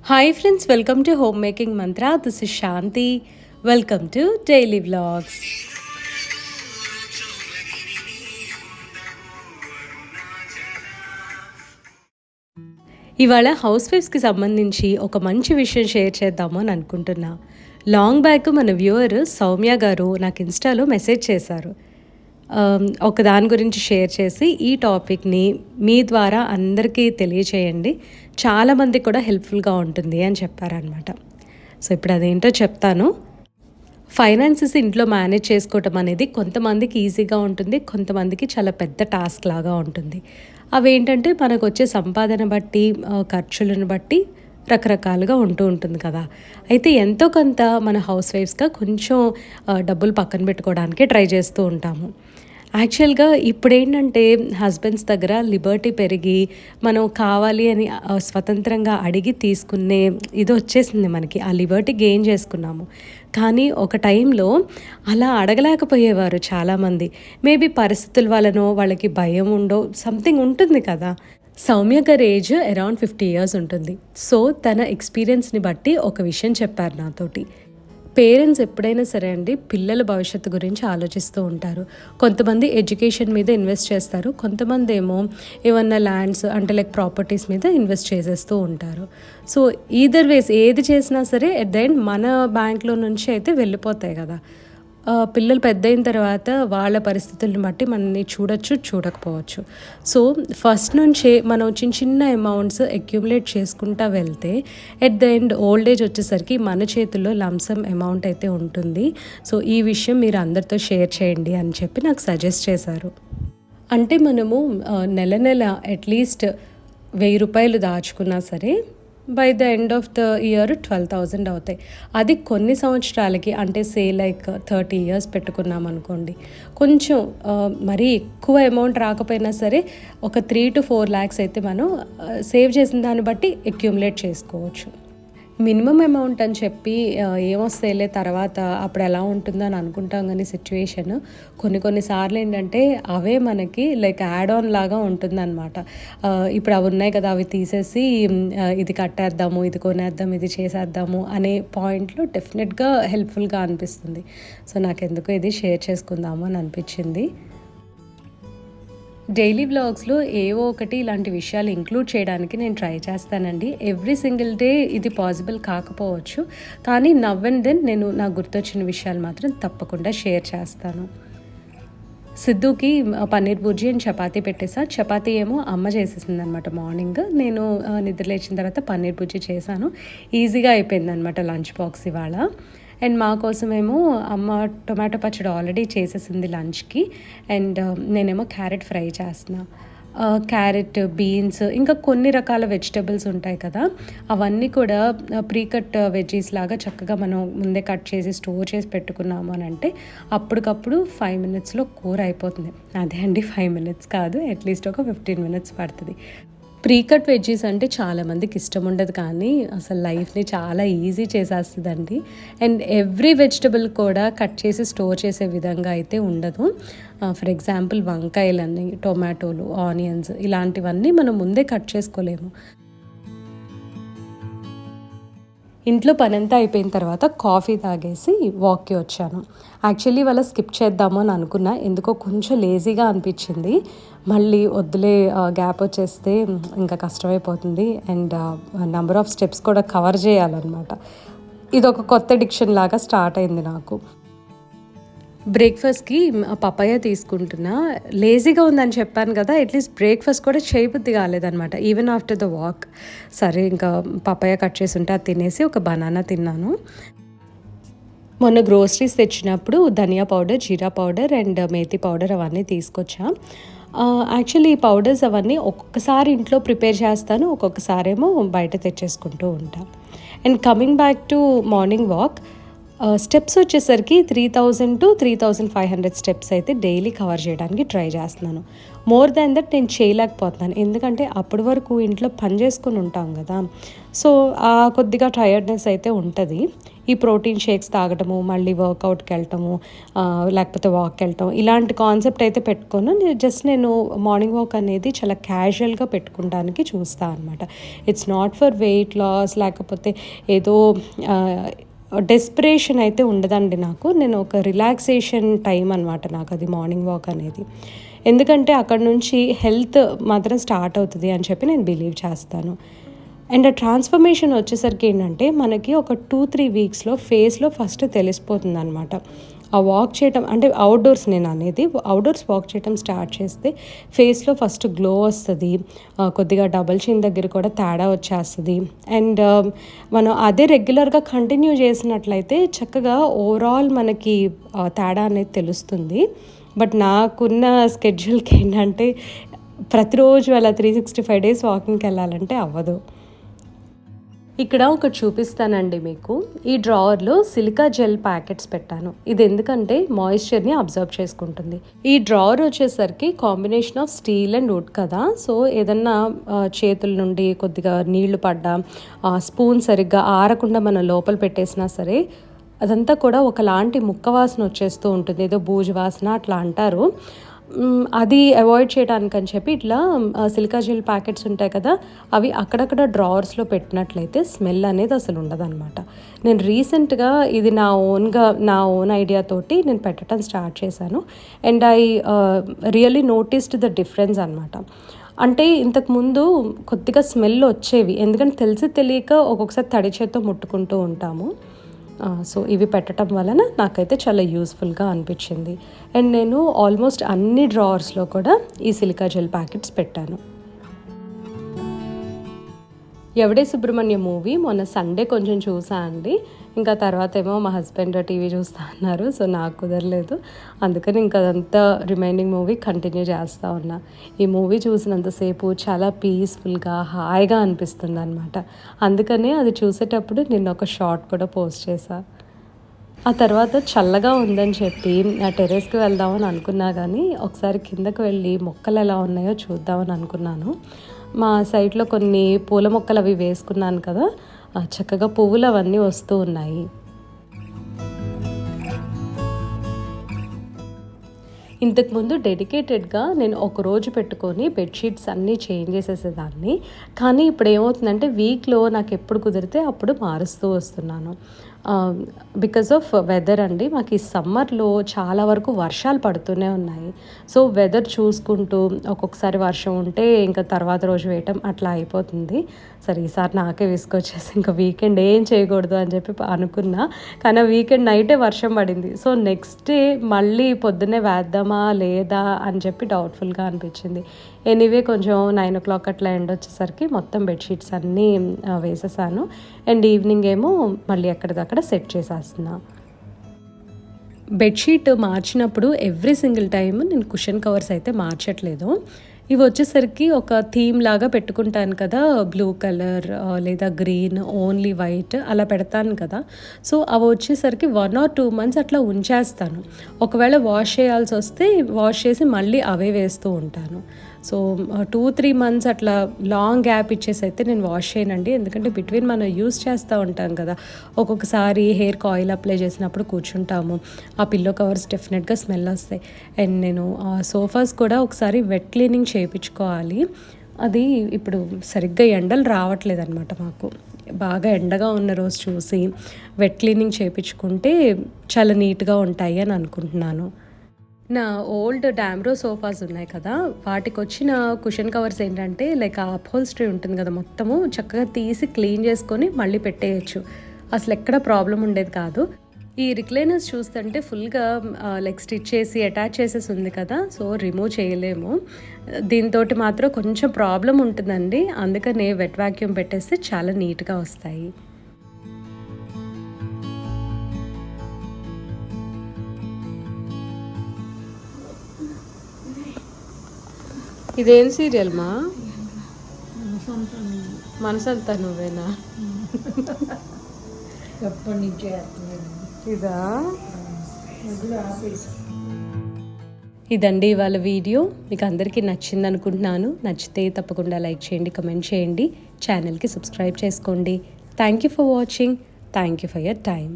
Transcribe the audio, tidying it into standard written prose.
Hi friends, welcome to Homemaking Mantra. This is Shanti. Welcome to Daily Vlogs. ఇవాళ house వైఫ్స్కి సంబంధించి ఒక మంచి విషయం షేర్ చేద్దాము అని అనుకుంటున్నా. లాంగ్ బ్యాక్ మన వ్యూవర్ సౌమ్య గారు నాకు ఇన్స్టాలో మెసేజ్ చేశారు. ఒక దాని గురించి షేర్ చేసి ఈ టాపిక్ని మీ ద్వారా అందరికీ తెలియచేయండి, చాలామంది కూడా హెల్ప్ఫుల్గా ఉంటుంది అని చెప్పారనమాట. సో ఇప్పుడు అదేంటో చెప్తాను. ఫైనాన్సెస్ ఇంట్లో మేనేజ్ చేసుకోవటం అనేది కొంతమందికి ఈజీగా ఉంటుంది, కొంతమందికి చాలా పెద్ద టాస్క్ లాగా ఉంటుంది. అవేంటంటే మనకు వచ్చే సంపాదన బట్టి, ఖర్చులను బట్టి రకరకాలుగా ఉంటూ ఉంటుంది కదా. అయితే ఎంతో కొంత మన హౌస్ వైఫ్స్గా కొంచెం డబ్బులు పక్కన పెట్టుకోవడానికి ట్రై చేస్తూ ఉంటాము. యాక్చువల్గా ఇప్పుడేంటంటే హస్బెండ్స్ దగ్గర లిబర్టీ పెరిగి మనం కావాలి అని స్వతంత్రంగా అడిగి తీసుకునే ఇది వచ్చేసింది మనకి. ఆ లిబర్టీ గెయిన్ చేసుకున్నాము. కానీ ఒక టైంలో అలా అడగలేకపోయేవారు చాలామంది. మేబీ పరిస్థితుల వలనో వాళ్ళకి భయం ఉండో సంథింగ్ ఉంటుంది కదా. సౌమ్య గారి ఏజ్ అరౌండ్ 50 years ఉంటుంది. సో తన ఎక్స్పీరియన్స్ని బట్టి ఒక విషయం చెప్పారు నాతోటి. పేరెంట్స్ ఎప్పుడైనా సరే అండి పిల్లల భవిష్యత్తు గురించి ఆలోచిస్తూ ఉంటారు. కొంతమంది ఎడ్యుకేషన్ మీద ఇన్వెస్ట్ చేస్తారు, కొంతమంది ఏమో ఏమన్నా ల్యాండ్స్ అంటే లైక్ ప్రాపర్టీస్ మీద ఇన్వెస్ట్ చేసేస్తూ ఉంటారు. సో ఈదర్ వేస్ ఏది చేసినా సరే ఎట్ ద ఎండ్ మన బ్యాంక్లో నుంచి అయితే వెళ్ళిపోతాయి కదా. పిల్లలు పెద్ద అయిన తర్వాత వాళ్ళ పరిస్థితులను బట్టి మనల్ని చూడొచ్చు, చూడకపోవచ్చు. సో ఫస్ట్ నుంచే మనం చిన్న చిన్న అమౌంట్స్ అక్యుములేట్ చేసుకుంటా వెళ్తే at the end old age వచ్చేసరికి మన చేతుల్లో లంసమ్ అమౌంట్ అయితే ఉంటుంది. సో ఈ విషయం మీరు అందరితో షేర్ చేయండి అని చెప్పి నాకు సజెస్ట్ చేశారు. అంటే మనము నెల నెల అట్లీస్ట్ 1000 రూపాయలు దాచుకున్నా సరే by the end of the year 12,000 అవుతాయి. అది కొన్ని సంవత్సరాలకి, అంటే సే లైక్ 30 years పెట్టుకున్నాం అనుకోండి, కొంచెం మరీ ఎక్కువ అమౌంట్ రాకపోయినా సరే ఒక 3 to 4 lakhs అయితే మనం సేవ్ చేసిన దాన్ని బట్టి అక్యుములేట్ చేసుకోవచ్చు. మినిమం అమౌంట్ అని చెప్పి ఏమొస్తేలే తర్వాత అప్పుడు ఎలా ఉంటుందో అని అనుకుంటాం, కానీ సిచ్యువేషన్ కొన్నిసార్లు ఏంటంటే అవే మనకి లైక్ యాడ్ ఆన్ లాగా ఉంటుందన్నమాట. ఇప్పుడు అవి ఉన్నాయి కదా, అవి తీసేసి ఇది కట్టేద్దాము, ఇది కొనేద్దాం, ఇది చేసేద్దాము అనే పాయింట్లో డెఫినెట్గా హెల్ప్ఫుల్గా అనిపిస్తుంది. సో నాకెందుకో ఇది షేర్ చేసుకుందాము అని అనిపించింది. డైలీ వ్లాగ్స్లో ఏవో ఒకటి ఇలాంటి విషయాలు ఇంక్లూడ్ చేయడానికి నేను ట్రై చేస్తానండి. ఎవ్రీ సింగిల్ డే ఇది పాసిబుల్ కాకపోవచ్చు, కానీ నవ్ అండ్ దెన్ నేను నాకు గుర్తొచ్చిన విషయాలు మాత్రం తప్పకుండా షేర్ చేస్తాను. సిద్ధుకి పన్నీర్ బుర్జీ అండ్ చపాతీ పెట్టేసా. చపాతీ ఏమో అమ్మ చేసేసింది అనమాట మార్నింగ్. నేను నిద్ర లేచిన తర్వాత పన్నీర్ బుర్జీ చేశాను. ఈజీగా అయిపోయింది అనమాట లంచ్ బాక్స్ ఇవాళ. అండ్ మా కోసమేమో అమ్మ టొమాటో పచ్చడి ఆల్రెడీ చేసేసింది లంచ్కి. అండ్ నేనేమో క్యారెట్ ఫ్రై చేస్తున్నా. క్యారెట్, బీన్స్, ఇంకా కొన్ని రకాల వెజిటబుల్స్ ఉంటాయి కదా, అవన్నీ కూడా ప్రీ కట్ వెజీస్ లాగా చక్కగా మనం ముందే కట్ చేసి స్టోర్ చేసి పెట్టుకున్నాము అని అంటే అప్పటికప్పుడు 5 minutesలో కూర అయిపోతుంది. అదే అండి 5 minutes కాదు, అట్లీస్ట్ ఒక 15 minutes పడుతుంది. ప్రీ కట్ వెజ్జీస్ అంటే చాలామందికి ఇష్టం ఉండదు, కానీ అసలు లైఫ్ని చాలా ఈజీ చేసేస్తుందండి. అండ్ ఎవ్రీ వెజిటబుల్ కూడా కట్ చేసి స్టోర్ చేసే విధంగా అయితే ఉండదు. ఫర్ ఎగ్జాంపుల్ వంకాయలన్నీ, టొమాటోలు, ఆనియన్స్ ఇలాంటివన్నీ మనం ముందే కట్ చేసుకోలేము. ఇంట్లో పనంతా అయిపోయిన తర్వాత కాఫీ తాగేసి వాక్కి వచ్చాను. యాక్చువల్లీ వాళ్ళ స్కిప్ చేద్దాము అని అనుకున్నా, ఎందుకో కొంచెం లేజీగా అనిపించింది. మళ్ళీ వద్దులే, గ్యాప్ వచ్చేస్తే ఇంకా కష్టమైపోతుంది అండ్ నెంబర్ ఆఫ్ స్టెప్స్ కూడా కవర్ చేయాలన్నమాట. ఇది ఒక కొత్త డిక్షన్ లాగా స్టార్ట్ అయింది నాకు. బ్రేక్ఫాస్ట్కి పపాయ తీసుకుంటున్నా. లేజీగా ఉందని చెప్పాను కదా, అట్లీస్ట్ బ్రేక్ఫాస్ట్ కూడా చేయబుద్ధి కాలేదనమాట ఈవెన్ ఆఫ్టర్ ద వాక్. సరే ఇంకా పపాయ కట్ చేసి ఉంటే అది తినేసి ఒక బనానా తిన్నాను. మొన్న గ్రోసరీస్ తెచ్చినప్పుడు ధనియా పౌడర్, జీరా పౌడర్ అండ్ మేతి పౌడర్ అవన్నీ తీసుకొచ్చా. యాక్చువల్లీ ఈ పౌడర్స్ అవన్నీ ఒక్కొక్కసారి ఇంట్లో ప్రిపేర్ చేస్తాను, ఒక్కొక్కసారి ఏమో బయట తెచ్చేసుకుంటూ ఉంటాను. And coming back to morning walk, steps వచ్చేసరికి 3000 టు 3500 స్టెప్స్ అయితే డైలీ కవర్ చేయడానికి ట్రై చేస్తున్నాను. మోర్ దాన్ దట్ నేను చేయలేకపోతున్నాను. ఎందుకంటే అప్పటి వరకు ఇంట్లో పని చేసుకుని ఉంటాం కదా. సో కొద్దిగా టైర్డ్నెస్ అయితే ఉంటుంది. ఈ ప్రోటీన్ షేక్స్ తాగటము, మళ్ళీ వర్కౌట్కి వెళ్ళటము, లేకపోతే వాక్కి వెళ్ళటం, ఇలాంటి కాన్సెప్ట్ అయితే పెట్టుకోను. నేను మార్నింగ్ వాక్ అనేది చాలా క్యాజువల్గా పెట్టుకోవడానికి చూస్తాను అనమాట. It's not for weight loss, లేకపోతే ఏదో డెస్పిరేషన్ అయితే ఉండదండి నాకు. నేను ఒక రిలాక్సేషన్ టైం అనమాట నాకు అది మార్నింగ్ వాక్ అనేది. ఎందుకంటే అక్కడ నుంచి హెల్త్ మాత్రం స్టార్ట్ అవుతుంది అని చెప్పి నేను బిలీవ్ చేస్తాను. అండ్ ఆ ట్రాన్స్ఫర్మేషన్ వచ్చేసరికి ఏంటంటే మనకి ఒక 2-3 వీక్స్లో ఫేస్లో ఫస్ట్ తెలిసిపోతుంది అనమాట. ఆ వాక్ చేయటం అంటే అవుట్డోర్స్, నేను అనేది అవుట్డోర్స్ వాక్ చేయటం స్టార్ట్ చేస్తే ఫేస్లో ఫస్ట్ గ్లో వస్తుంది. కొద్దిగా డబల్ చిన్ దగ్గర కూడా తేడా వచ్చేస్తుంది. అండ్ మనం అదే రెగ్యులర్గా కంటిన్యూ చేసినట్లయితే చక్కగా ఓవరాల్ మనకి తేడా అనేది తెలుస్తుంది. బట్ నాకున్న స్కెడ్యూల్కి ఏంటంటే ప్రతిరోజు అలా 365 డేస్ వాకింగ్కి వెళ్ళాలంటే అవ్వదు. ఇక్కడ ఒకటి చూపిస్తానండి మీకు. ఈ డ్రావర్లో సిలికా జెల్ ప్యాకెట్స్ పెట్టాను. ఇది ఎందుకంటే మాయిశ్చర్ని అబ్జర్వ్ చేసుకుంటుంది. ఈ డ్రావర్ వచ్చేసరికి combination of steel and wood కదా. సో ఏదన్నా చేతుల నుండి కొద్దిగా నీళ్లు పడ్డా, స్పూన్ సరిగ్గా ఆరకుండా మనం లోపల పెట్టేసినా సరే అదంతా కూడా ఒకలాంటి ముక్క వాసన వచ్చేస్తూ ఉంటుంది. ఏదో బూజు వాసన అట్లా అంటారు. అది అవాయిడ్ చేయడానికి అని చెప్పి ఇట్లా సిలికా జెల్ ప్యాకెట్స్ ఉంటాయి కదా, అవి అక్కడక్కడ డ్రావర్స్లో పెట్టినట్లయితే స్మెల్ అనేది అసలు ఉండదన్నమాట. నేను రీసెంట్గా ఇది నా ఓన్ ఐడియా తోటి నేను పెట్టడం స్టార్ట్ చేశాను. And I really noticed the difference అనమాట. అంటే ఇంతకుముందు కొద్దిగా స్మెల్ వచ్చేవి, ఎందుకంటే తెలిసి తెలియక ఒక్కొక్కసారి తడి చేత్తో ముట్టుకుంటూ ఉంటాము. సో ఇవి పెట్టడం వలన నాకైతే చాలా యూస్ఫుల్గా అనిపించింది. అండ్ నేను ఆల్మోస్ట్ అన్ని డ్రావర్స్లో కూడా ఈ సిలికా జెల్ ప్యాకెట్స్ పెట్టాను. ఎవడే సుబ్రహ్మణ్యం మూవీ మొన్న సండే కొంచెం చూసా అండి. ఇంకా తర్వాత ఏమో మా హస్బెండ్ టీవీ చూస్తా అన్నారు. సో నాకు కుదరలేదు. అందుకని ఇంకా అదంతా రిమైనింగ్ మూవీ కంటిన్యూ చేస్తూ ఉన్నా. ఈ మూవీ చూసినంతసేపు చాలా పీస్ఫుల్గా హాయిగా అనిపిస్తుంది అనమాట. అందుకనే అది చూసేటప్పుడు నేను ఒక షార్ట్ కూడా పోస్ట్ చేశా. ఆ తర్వాత చల్లగా ఉందని చెప్పి ఆ టెర్రస్కి వెళ్దామని అనుకున్నా, కానీ ఒకసారి కిందకు వెళ్ళి మొక్కలు ఎలా ఉన్నాయో చూద్దామని అనుకున్నాను. మా సైట్లో కొన్ని పూల మొక్కలు అవి వేసుకున్నాను కదా, చక్కగా పువ్వులు అవన్నీ వస్తూ ఉన్నాయి. ఇంతకుముందు డెడికేటెడ్గా నేను ఒక రోజు పెట్టుకొని బెడ్షీట్స్ అన్నీ చేంజ్ చేసేసేదాన్ని. కానీ ఇప్పుడు ఏమవుతుందంటే వీక్లో నాకు ఎప్పుడు కుదిరితే అప్పుడు మారుస్తూ వస్తున్నాను. బికాజ్ ఆఫ్ వెదర్ అండి. మాకు ఈ సమ్మర్లో చాలా వరకు వర్షాలు పడుతూనే ఉన్నాయి. సో వెదర్ చూసుకుంటూ ఒక్కొక్కసారి వర్షం ఉంటే ఇంకా తర్వాత రోజు వేయటం అట్లా అయిపోతుంది. సరే ఈసారి నాకే విసుకొచ్చేసి ఇంకా వీకెండ్ ఏం చేయకూడదు అని చెప్పి అనుకున్నా. కానీ వీకెండ్ నైటే వర్షం పడింది. సో నెక్స్ట్ డే మళ్ళీ పొద్దున్నే వేద్దామా లేదా అని చెప్పి డౌట్ఫుల్గా అనిపించింది. ఎనీవే కొంచెం 9 o'clock అట్లా ఎండ్ వచ్చేసరికి మొత్తం బెడ్షీట్స్ అన్నీ వేసేసాను. అండ్ ఈవినింగ్ ఏమో మళ్ళీ ఎక్కడిదక్కడ సెట్ చేసేస్తున్నా. బెడ్షీట్ మార్చినప్పుడు ఎవ్రీ సింగిల్ టైం నేను కుషన్ కవర్స్ అయితే మార్చట్లేదు. ఇవి వచ్చేసరికి ఒక థీమ్ లాగా పెట్టుకుంటాను కదా, బ్లూ కలర్ లేదా గ్రీన్, ఓన్లీ వైట్ అలా పెడతాను కదా. సో అవి వచ్చేసరికి 1 or 2 months అట్లా ఉంచేస్తాను. ఒకవేళ వాష్ చేయాల్సి వస్తే వాష్ చేసి మళ్ళీ అవే వేస్తూ ఉంటాను. సో 2-3 months అట్లా లాంగ్ గ్యాప్ ఇచ్చేసి అయితే నేను వాష్ చేయనండి. ఎందుకంటే బిట్వీన్ మనం యూస్ చేస్తూ ఉంటాం కదా, ఒక్కొక్కసారి హెయిర్కి ఆయిల్ అప్లై చేసినప్పుడు కూర్చుంటాము, ఆ పిల్లో కవర్స్ డెఫినెట్గా స్మెల్ వస్తాయి. అండ్ నేను సోఫాస్ కూడా ఒకసారి వెట్ క్లీనింగ్ చేయించుకోవాలి. అది ఇప్పుడు సరిగ్గా ఎండలు రావట్లేదు అనమాట. మాకు బాగా ఎండగా ఉన్న రోజు చూసి వెట్ క్లీనింగ్ చేయించుకుంటే చాలా నీట్గా ఉంటాయి అని అనుకుంటున్నాను. నా ఓల్డ్ డామ్రో సోఫాస్ ఉన్నాయి కదా, వాటికి వచ్చిన కుషన్ కవర్స్ ఏంటంటే లైక్ ఆ అప్హోల్స్ట్రీ ఉంటుంది కదా, మొత్తము చక్కగా తీసి క్లీన్ చేసుకొని మళ్ళీ పెట్టేయచ్చు. అసలు ఎక్కడ ప్రాబ్లం ఉండేది కాదు. ఈ రిక్లైనర్స్ చూస్తుంటే ఫుల్గా లైక్ స్టిచ్ చేసి అటాచ్ చేసేసి ఉంది కదా, సో రిమూవ్ చేయలేము. దీంతో మాత్రం కొంచెం ప్రాబ్లం ఉంటుందండి. అందుకనే వెట్ వాక్యూమ్ పెట్టేస్తే చాలా నీట్గా వస్తాయి. ఇదేం సీరియల్ మా? మనసంతా నువ్వేనా? ఎప్పటి నుంచే ఇదా మధ్యలో ఆపేసి ఇదండి ఇవాళ వీడియో. మీకు అందరికీ నచ్చింది అనుకుంటున్నాను. నచ్చితే తప్పకుండా లైక్ చేయండి, కమెంట్ చేయండి, ఛానల్కి సబ్స్క్రైబ్ చేసుకోండి. Thank you for watching. Thank you for your time.